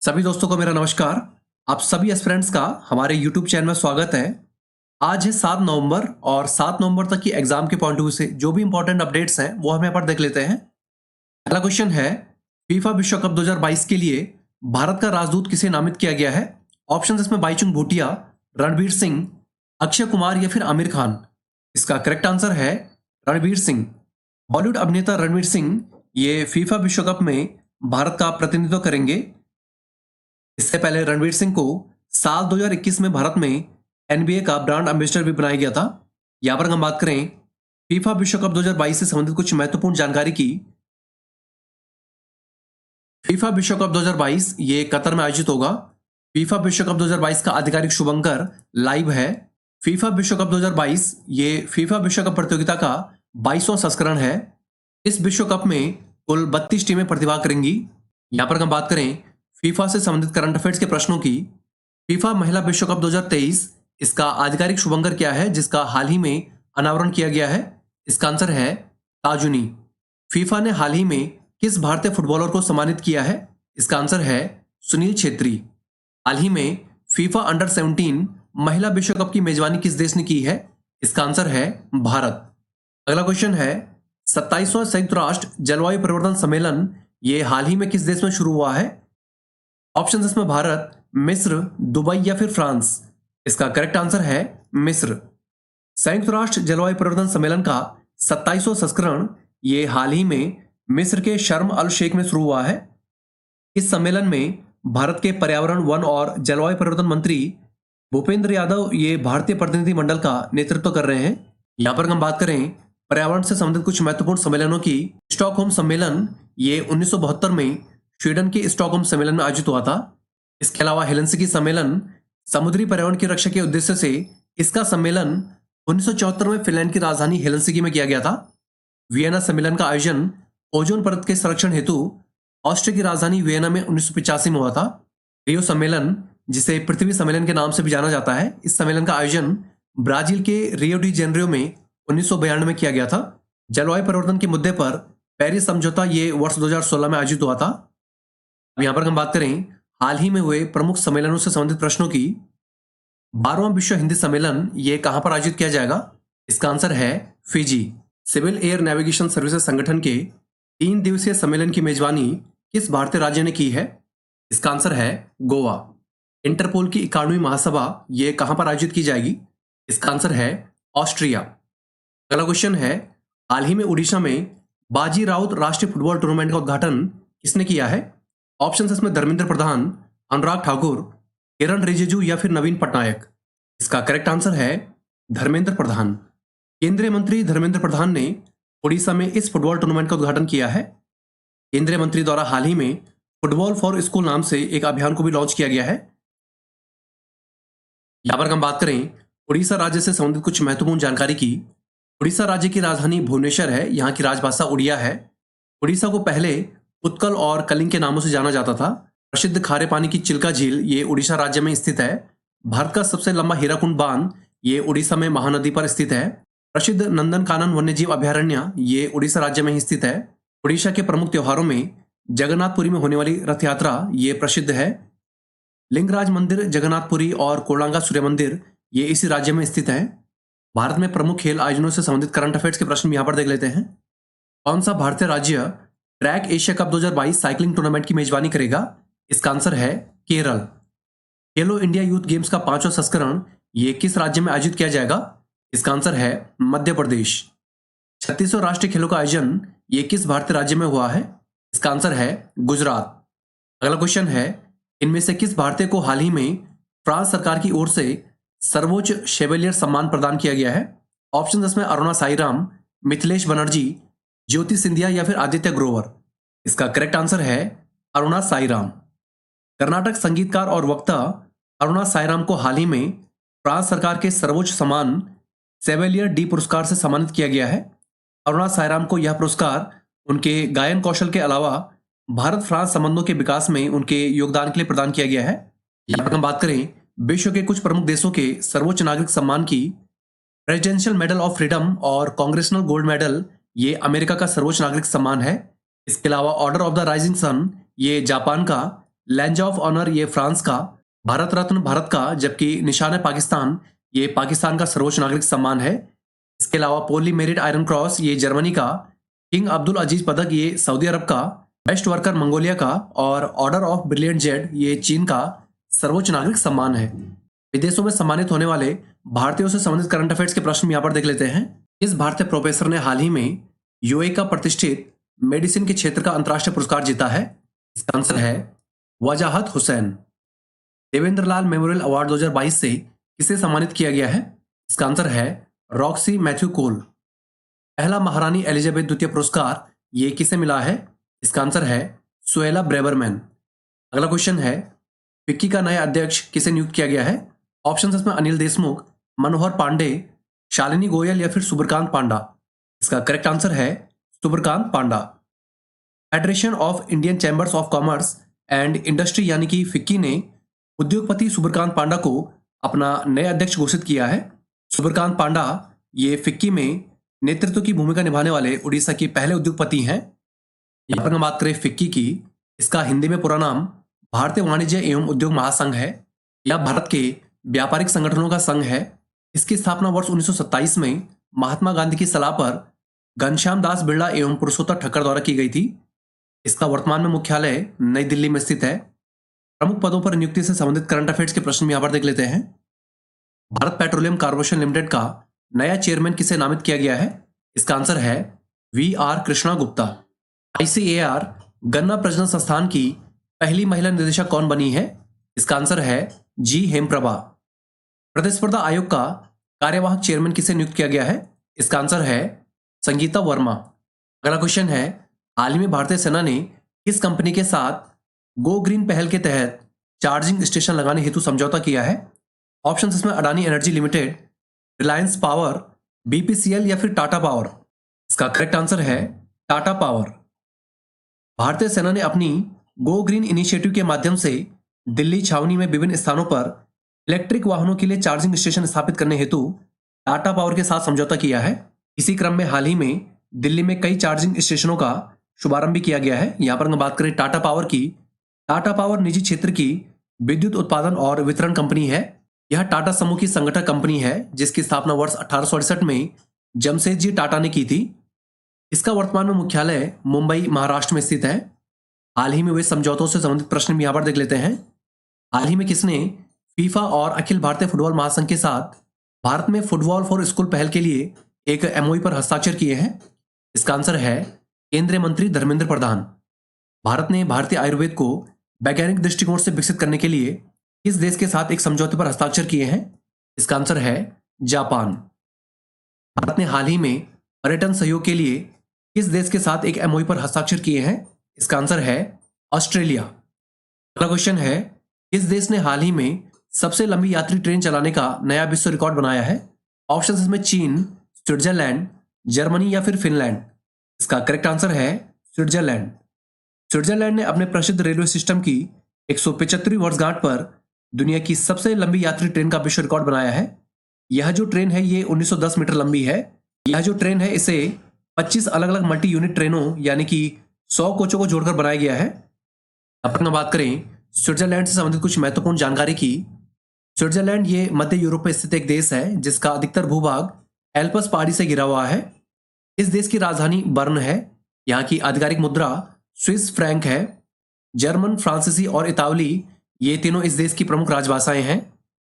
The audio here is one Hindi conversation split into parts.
सभी दोस्तों को मेरा नमस्कार। आप सभी एस्पिरेंट्स का हमारे YouTube चैनल में स्वागत है। आज है 7 नवंबर और 7 नवंबर तक की एग्जाम के पॉइंट ऑफ व्यू से जो भी इंपॉर्टेंट अपडेट्स हैं वो हम यहाँ पर देख लेते हैं। पहला क्वेश्चन है, फीफा विश्व कप 2022 के लिए भारत का राजदूत किसे नामित किया गया है? ऑप्शन इसमें बाईचुंग भूटिया, रणवीर सिंह, अक्षय कुमार या फिर आमिर खान। इसका करेक्ट आंसर है रणवीर सिंह। बॉलीवुड अभिनेता रणवीर सिंह ये फीफा विश्व कप में भारत का प्रतिनिधित्व करेंगे। इससे पहले रणवीर सिंह को साल 2021 में भारत में एनबीए का ब्रांड एम्बेसडर भी बनाया गया था। यहां पर हम बात करें फीफा विश्व कप 2022 से संबंधित कुछ महत्वपूर्ण जानकारी की। फीफा विश्व कप 2022 ये कतर में आयोजित होगा। फीफा विश्व कप 2022 का आधिकारिक शुभंकर लाइव है। फीफा विश्व कप 2022 ये फीफा विश्व कप प्रतियोगिता का 22वां संस्करण है। इस विश्व कप में कुल 32 टीमें प्रतिभाग करेंगी। यहां पर हम बात करें फीफा से संबंधित करंट अफेयर्स के प्रश्नों की। फीफा महिला विश्व कप 2023 इसका आधिकारिक शुभंकर क्या है जिसका हाल ही में अनावरण किया गया है? इसका आंसर है ताजुनी। फीफा ने हाल ही में किस भारतीय फुटबॉलर को सम्मानित किया है? इसका आंसर है सुनील छेत्री। हाल ही में फीफा अंडर 17 महिला विश्व कप की मेजबानी किस देश ने की है? इसका आंसर है भारत। अगला क्वेश्चन है, 27वां संयुक्त राष्ट्र जलवायु परिवर्तन सम्मेलन ये हाल ही में किस देश में शुरू हुआ है? ऑप्शन इसमें भारत, मिस्र, दुबई या फिर फ्रांस। इसका करेक्ट आंसर है मिस्र। संयुक्त राष्ट्र जलवायु परिवर्तन सम्मेलन का 27वां संस्करण ये हाल ही में मिस्र के शर्म अल शेख में शुरू हुआ है। इस सम्मेलन में भारत के पर्यावरण, वन और जलवायु परिवर्तन मंत्री भूपेंद्र यादव ये भारतीय प्रतिनिधि मंडल का नेतृत्व कर रहे हैं। यहां पर हम बात करें पर्यावरण से संबंधित कुछ महत्वपूर्ण सम्मेलनों की। स्टॉकहोम सम्मेलन ये 1972 में स्वीडन के स्टॉकहोम सम्मेलन में आयोजित हुआ था। इसके अलावा हेलसिंकी सम्मेलन समुद्री पर्यावरण की रक्षा के उद्देश्य से इसका सम्मेलन 1974 में फिनलैंड की राजधानी हेलसिंकी में किया गया था। वियना सम्मेलन का आयोजन ओजोन परत के संरक्षण हेतु ऑस्ट्रिया की राजधानी वियना में 1985 में हुआ था। रियो सम्मेलन जिसे पृथ्वी सम्मेलन के नाम से भी जाना जाता है, इस सम्मेलन का आयोजन ब्राजील के रियो डी जेनेरियो में 1992 में किया गया था। जलवायु परिवर्तन के मुद्दे पर पेरिस समझौता ये वर्ष 2016 में आयोजित हुआ था। अब यहां पर हम बात करें हाल ही में हुए प्रमुख सम्मेलनों से संबंधित प्रश्नों की। 12वां विश्व हिंदी सम्मेलन ये कहां पर आयोजित किया जाएगा? इसका आंसर है Fiji. Civil air navigation services संगठन के 3 दिवसीय सम्मेलन की मेजबानी किस भारतीय राज्य ने की है? इसका आंसर है गोवा। इंटरपोल की 91वीं महासभा ये कहां पर आयोजित की जाएगी? इसका आंसर है ऑस्ट्रिया। अगला क्वेश्चन है, हाल ही में उड़ीसा में बाजी राउत राष्ट्रीय फुटबॉल टूर्नामेंट का उद्घाटन किसने किया है? ऑप्शन इसमें धर्मेंद्र प्रधान, अनुराग ठाकुर, किरण रिजिजू या फिर नवीन पटनायक। इसका करेक्ट आंसर है धर्मेंद्र प्रधान। केंद्रीय मंत्री धर्मेंद्र प्रधान ने उड़ीसा में इस फुटबॉल टूर्नामेंट का उद्घाटन किया है। केंद्रीय मंत्री द्वारा हाल ही में फुटबॉल फॉर स्कूल नाम से एक अभियान को भी लॉन्च किया गया है। यहां पर हम बात करें उड़ीसा राज्य से संबंधित कुछ महत्वपूर्ण जानकारी की। उड़ीसा राज्य की राजधानी भुवनेश्वर है। यहाँ की राजभाषा उड़िया है। उड़ीसा को पहले उत्कल और कलिंग के नामों से जाना जाता था। प्रसिद्ध खारे पानी की चिल्का झील ये उड़ीसा राज्य में स्थित है। भारत का सबसे लंबा हीराकुंड बांध ये उड़ीसा में महानदी पर स्थित है। प्रसिद्ध नंदनकानन वन्यजीव अभयारण्य ये उड़ीसा राज्य में ही स्थित है। उड़ीसा के प्रमुख त्योहारों में जगन्नाथपुरी में होने वाली रथ यात्रा ये प्रसिद्ध है। लिंगराज मंदिर जगन्नाथपुरी और कोलांगा सूर्य मंदिर ये इसी राज्य में स्थित है। भारत में प्रमुख खेल आयोजनों से संबंधित करंट अफेयर्स के प्रश्न यहां पर देख लेते हैं। कौन सा भारतीय राज्य track Asia cup 2022 cycling tournament की मेजबानी करेगा? इसका आंसर है केरल। खेलो इंडिया यूथ गेम्स का 5वां संस्करण ये किस राज्य में आयोजित किया जाएगा? इसका आंसर है मध्य प्रदेश। 36वें राष्ट्रीय खेलों का आयोजन ये किस भारतीय राज्य में हुआ है? इसका आंसर है गुजरात। अगला क्वेश्चन है, इनमें से किस भारतीय को हाल ही में फ्रांस सरकार की ओर से सर्वोच्च शेवेलियर सम्मान प्रदान किया गया है? ऑप्शन इसमें अरुणा साईराम, मिथिलेश बनर्जी, ज्योति सिंधिया या फिर आदित्य ग्रोवर। इसका करेक्ट आंसर है अरुणा साईराम। कर्नाटक संगीतकार और वक्ता अरुणा साईराम को हाल ही में फ्रांस सरकार के सर्वोच्च सम्मान सेवेलियर डी पुरस्कार से सम्मानित किया गया है। अरुणा साईराम को यह पुरस्कार उनके गायन कौशल के अलावा भारत फ्रांस संबंधों के विकास में उनके योगदान के लिए प्रदान किया गया है। यहां पर हम बात करें विश्व के कुछ प्रमुख देशों के सर्वोच्च नागरिक सम्मान की। प्रेसिडेंशियल मेडल ऑफ फ्रीडम और कांग्रेसनल गोल्ड मेडल ये अमेरिका का सर्वोच्च नागरिक सम्मान है। इसके अलावा order of the rising sun ये जापान का, लैंजा ऑफ ऑनर ये फ्रांस का, भारत रत्न भारत का, जबकि निशान पाकिस्तान ये पाकिस्तान का सर्वोच्च नागरिक सम्मान है। इसके अलावा पोली मेरिट आयरन क्रॉस ये जर्मनी का, किंग अब्दुल अजीज पदक ये सऊदी अरब का, बेस्ट वर्कर मंगोलिया का और ऑर्डर ऑफ ब्रिलियंट जेड ये चीन का सर्वोच्च नागरिक सम्मान है। विदेशों में सम्मानित होने वाले भारतीयों से संबंधित करंट अफेयर्स के प्रश्न यहाँ पर देख लेते हैं। इस भारतीय प्रोफेसर ने हाल ही में यूए का प्रतिष्ठित मेडिसिन के क्षेत्र का अंतर्राष्ट्रीय पुरस्कार जीता है? इसका आंसर है वजाहत हुसैन। देवेंद्र लाल मेमोरियल अवार्ड 2022 से किसे सम्मानित किया गया है? इसका आंसर है रॉक्सी मैथ्यू कोल। पहला महारानी एलिजाबेथ द्वितीय पुरस्कार ये किसे मिला है? इसका आंसर है सुएला ब्रेबरमैन। अगला क्वेश्चन है, फिक्की का नया अध्यक्ष किसे नियुक्त किया गया है? ऑप्शन इसमें अनिल देशमुख, मनोहर पांडे, शालिनी गोयल या फिर सुब्रकांत पांडा। इसका करेक्ट आंसर है Subrakanta Panda. Federation of Indian chambers of commerce and industry यानी कि फिक्की ने उद्योगपति सुब्रकांत पांडा को अपना नया अध्यक्ष घोषित किया है। सुब्रकांत पांडा ये फिक्की में नेतृत्व की भूमिका निभाने वाले उड़ीसा के पहले उद्योगपति हैं। यहाँ पर हम बात करें फिक्की की, इसका हिंदी में पूरा नाम भारतीय वाणिज्य एवं उद्योग महासंघ है। यह भारत के व्यापारिक संगठनों का संघ है। इसकी स्थापना वर्ष 1927 में महात्मा गांधी की सलाह पर घनश्याम दास बिरला एवं पुरुषोत्तम ठक्कर द्वारा की गई थी। इसका वर्तमान में मुख्यालय नई दिल्ली में स्थित है। प्रमुख पदों पर नियुक्ति से संबंधित करंट अफेयर्स के प्रश्न यहाँ पर देख लेते हैं। भारत पेट्रोलियम कॉर्पोरेशन लिमिटेड का नया चेयरमैन किसे नामित किया गया है? इसका आंसर है VR कृष्णा गुप्ता। ICAR गन्ना प्रजनन संस्थान की पहली महिला निदेशक कौन बनी है? इसका आंसर है G हेमप्रभा। प्रतिस्पर्धा आयोग का कार्यवाहक चेयरमैन किसे नियुक्त किया गया है? इसका आंसर है संगीता वर्मा। अगला क्वेश्चन है, हाल ही में भारतीय सेना ने किस कंपनी के साथ गो ग्रीन पहल के तहत चार्जिंग स्टेशन लगाने हेतु समझौता किया है? ऑप्शन इसमें Adani energy limited, Reliance power, BPCL या फिर टाटा पावर। इसका करेक्ट आंसर है टाटा पावर। भारतीय सेना ने अपनी गो ग्रीन इनिशिएटिव के माध्यम से दिल्ली छावनी में विभिन्न स्थानों पर इलेक्ट्रिक वाहनों के लिए चार्जिंग स्टेशन स्थापित करने हेतु टाटा पावर के साथ समझौता किया है। इसी क्रम में हाल ही में दिल्ली में कई चार्जिंग स्टेशनों का शुभारंभ भी किया गया है। यहाँ पर हम बात करें टाटा पावर की, टाटा पावर निजी क्षेत्र की विद्युत उत्पादन और वितरण कंपनी है। यह टाटा समूह की संगठक कंपनी है जिसकी स्थापना वर्ष 1868 में जमशेदजी टाटा ने की थी। इसका वर्तमान में मुख्यालय मुंबई महाराष्ट्र में स्थित है। हाल ही में हुए समझौतों से संबंधित प्रश्न भी यहाँ पर देख लेते हैं। हाल ही में किसने फीफा और अखिल भारतीय फुटबॉल महासंघ के साथ भारत में फुटबॉल फॉर स्कूल पहल के लिए एक MOU पर हस्ताक्षर किए हैं? इसका आंसर है केंद्रीय मंत्री धर्मेंद्र प्रधान। भारत ने भारतीय आयुर्वेद को वैज्ञानिक दृष्टिकोण से विकसित करने के लिए किस देश के साथ एक समझौते पर हस्ताक्षर किए हैं? इसका आंसर है जापान। भारत ने हाल ही में पर्यटन सहयोग के लिए किस देश के साथ एक MOU पर हस्ताक्षर किए हैं? इसका आंसर है ऑस्ट्रेलिया। अगला क्वेश्चन है, किस देश ने हाल ही में सबसे लंबी यात्री ट्रेन चलाने का नया विश्व रिकॉर्ड बनाया है? ऑप्शन इसमें चीन, स्विट्जरलैंड, जर्मनी या फिर फिनलैंड। इसका करेक्ट आंसर है स्विट्जरलैंड। स्विट्जरलैंड ने अपने प्रसिद्ध रेलवे सिस्टम की 175वीं वर्षगांठ पर दुनिया की सबसे लंबी यात्री ट्रेन का विश्व रिकॉर्ड बनाया है। यह जो ट्रेन है ये 1910 मीटर लंबी है। यह जो ट्रेन है इसे 25 अलग अलग मल्टी यूनिट ट्रेनों यानी कि 100 कोचों को जोड़कर बनाया गया है। अब हम बात करें स्विट्जरलैंड से संबंधित कुछ महत्वपूर्ण जानकारी की। स्विट्जरलैंड ये मध्य यूरोप में स्थित एक देश है जिसका अधिकतर भूभाग एल्पस पहाड़ी से घिरा हुआ है। इस देश की राजधानी बर्न है। यहाँ की आधिकारिक मुद्रा स्विस फ्रैंक है। जर्मन, फ्रांसीसी और इतालवी ये तीनों इस देश की प्रमुख राजभाषाएं हैं।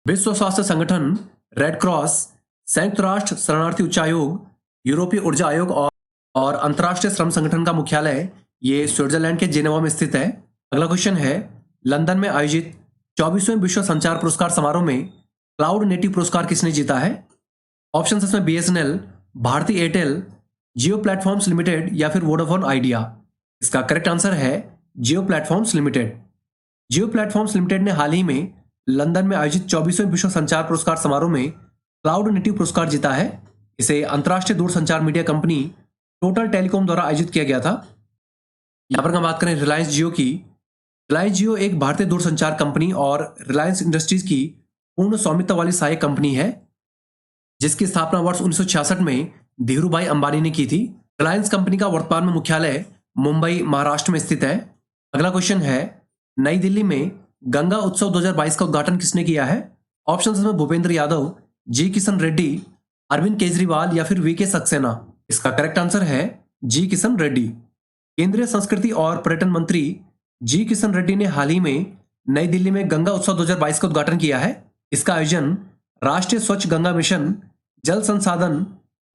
विश्व स्वास्थ्य संगठन, रेड क्रॉस, संयुक्त राष्ट्र शरणार्थी उच्चायोग, यूरोपीय ऊर्जा आयोग और अंतर्राष्ट्रीय श्रम संगठन का मुख्यालय ये स्विट्जरलैंड के जेनेवा में स्थित है। अगला क्वेश्चन है, लंदन में आयोजित 24वें विश्व संचार पुरस्कार समारोह में क्लाउड नेटिव पुरस्कार किसने जीता है? ऑप्शन इसमें BSNL, भारती एयरटेल, जियो प्लेटफॉर्म्स लिमिटेड या फिर वोडाफोन आइडिया। इसका करेक्ट आंसर है जियो प्लेटफॉर्म्स लिमिटेड। जियो प्लेटफॉर्म्स लिमिटेड ने हाल ही में लंदन में आयोजित 24वें विश्व संचार पुरस्कार समारोह में क्लाउड नेटिव पुरस्कार जीता है। इसे अंतर्राष्ट्रीय दूरसंचार मीडिया कंपनी टोटल टेलीकॉम द्वारा आयोजित किया गया था। यहां पर हम बात करें रिलायंस जियो की। रिलायंस जियो एक भारतीय दूरसंचार कंपनी और रिलायंस इंडस्ट्रीज की पूर्ण स्वामित्व वाली सहायक कंपनी है जिसकी स्थापना वर्ष 1966 में धीरूभाई अंबानी ने की थी। रिलायंस कंपनी का वर्तमान में मुख्यालय मुंबई महाराष्ट्र में स्थित है। अगला क्वेश्चन है, नई दिल्ली में गंगा उत्सव 2022 का उद्घाटन किसने किया है? ऑप्शन में भूपेंद्र यादव, जी किशन रेड्डी, अरविंद केजरीवाल या फिर वीके सक्सेना। इसका करेक्ट आंसर है जी किशन रेड्डी। केंद्रीय संस्कृति और पर्यटन मंत्री जी किशन रेड्डी ने हाल ही में नई दिल्ली में गंगा उत्सव 2022 का उद्घाटन किया है। इसका आयोजन राष्ट्रीय स्वच्छ गंगा मिशन, जल संसाधन,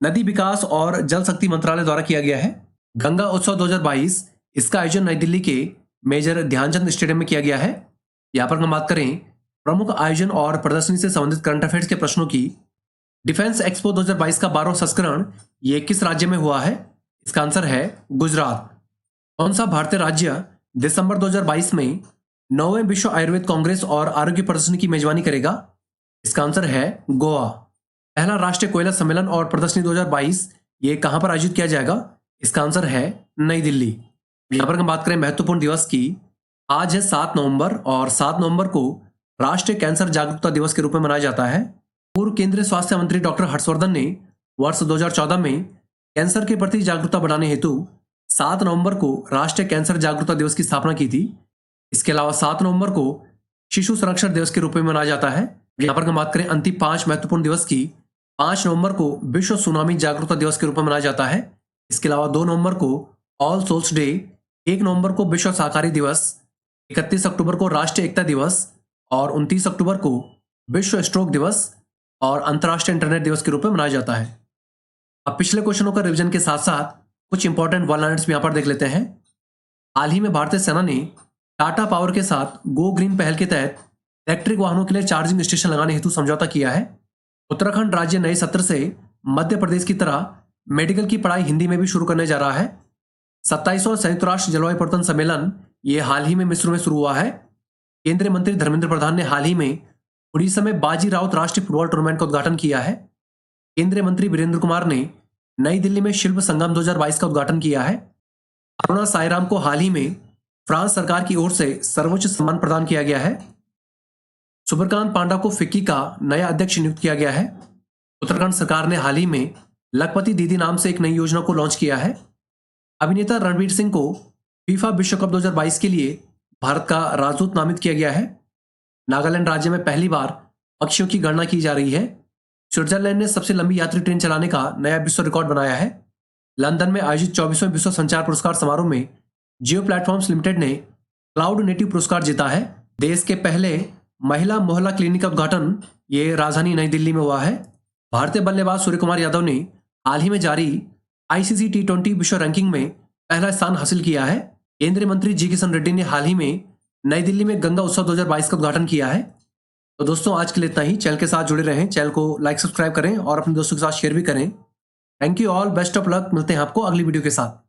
नदी विकास और जल शक्ति मंत्रालय द्वारा किया गया है। गंगा उत्सव 2022 इसका आयोजन नई दिल्ली के मेजर ध्यानचंद स्टेडियम में किया गया है। यहाँ पर हम बात करें प्रमुख आयोजन और प्रदर्शनी से संबंधित करंट अफेयर्स के प्रश्नों की। डिफेंस एक्सपो 2022 का 12वां संस्करण ये किस राज्य में हुआ है? इसका आंसर है गुजरात। कौन सा भारतीय राज्य दिसंबर 2022 में 9वें विश्व आयुर्वेद कांग्रेस और आरोग्य प्रदर्शनी की मेजबानी करेगा? इसका आंसर है गोवा। पहला राष्ट्रीय कोयला सम्मेलन और प्रदर्शनी 2022 ये कहां पर आयोजित किया जाएगा? इसका आंसर है नई दिल्ली। यहां पर हम बात करें महत्वपूर्ण दिवस की, आज है 7 नवंबर और 7 नवंबर को राष्ट्रीय कैंसर जागरूकता दिवस के रूप में मनाया जाता है। पूर्व केंद्रीय स्वास्थ्य मंत्री डॉक्टर हर्षवर्धन ने वर्ष 2014 में कैंसर के प्रति जागरूकता बढ़ाने हेतु 7 नवंबर को राष्ट्रीय कैंसर जागरूकता दिवस की स्थापना की थी। इसके अलावा 7 नवंबर को शिशु संरक्षण दिवस के रूप में मनाया जाता है। यहाँ पर हम बात करें अंतिम 5 महत्वपूर्ण दिवस की, 5 नवंबर को विश्व सुनामी जागरूकता दिवस के रूप में मनाया जाता है। इसके अलावा 2 नवंबर को ऑल सोल्स डे, 1 नवंबर को विश्व शाकाहारी दिवस, 31 अक्टूबर को राष्ट्रीय एकता दिवस और 29 अक्टूबर को विश्व स्ट्रोक दिवस और अंतर्राष्ट्रीय इंटरनेट दिवस के रूप में मनाया जाता है। अब पिछले क्वेश्चनों का रिवीजन के साथ साथ कुछ इंपॉर्टेंट वन लाइनर्स भी यहाँ पर देख लेते हैं। हाल ही में भारतीय सेना ने टाटा पावर के साथ गो ग्रीन पहल के तहत इलेक्ट्रिक वाहनों के लिए चार्जिंग स्टेशन लगाने हेतु समझौता किया है। उत्तराखंड राज्य नए सत्र से मध्य प्रदेश की तरह मेडिकल की पढ़ाई हिंदी में भी शुरू करने जा रहा है। 27वां संयुक्त राष्ट्र जलवायु परिवर्तन सम्मेलन ये हाल ही में मिस्र में शुरू हुआ है। केंद्रीय मंत्री धर्मेंद्र प्रधान ने हाल ही में उड़ीसा में बाजी राउत राष्ट्रीय फुटबॉल टूर्नामेंट का उद्घाटन किया है। केंद्रीय मंत्री वीरेंद्र कुमार ने नई दिल्ली में शिल्प संगम 2022 का उद्घाटन किया है। अरुणा साईराम को हाल ही में फ्रांस सरकार की ओर से सर्वोच्च सम्मान प्रदान किया गया है। सुब्रकांत पांडा को फिक्की का नया अध्यक्ष नियुक्त किया गया है। उत्तराखंड सरकार ने हाल ही में लखपति दीदी नाम से एक नई योजना को लॉन्च किया है। अभिनेता रणवीर सिंह को फीफा विश्व कप 2022 के लिए भारत का राजदूत नामित किया गया है। नागालैंड राज्य में पहली बार पक्षियों की गणना की जा रही है। स्विट्जरलैंड ने सबसे लंबी यात्री ट्रेन चलाने का नया विश्व रिकॉर्ड बनाया है। लंदन में आयोजित 24वें विश्व संचार पुरस्कार समारोह में जियो प्लेटफॉर्म्स लिमिटेड ने क्लाउड नेटिव पुरस्कार जीता है। देश के पहले महिला मोहल्ला क्लिनिक का उद्घाटन ये राजधानी नई दिल्ली में हुआ है। भारतीय बल्लेबाज सूर्य कुमार यादव ने हाल ही में जारी ICC T20 विश्व रैंकिंग में पहला स्थान हासिल किया है। केंद्रीय मंत्री जी किशन रेड्डी ने हाल ही में नई दिल्ली में गंगा उत्सव 2022 का उद्घाटन किया है। तो दोस्तों आज के लिए इतना ही। चैनल के साथ जुड़े रहें, चैनल को लाइक सब्सक्राइब करें और अपने दोस्तों के साथ शेयर भी करें। Thank you all, best of luck. मिलते हैं आपको अगली वीडियो के साथ।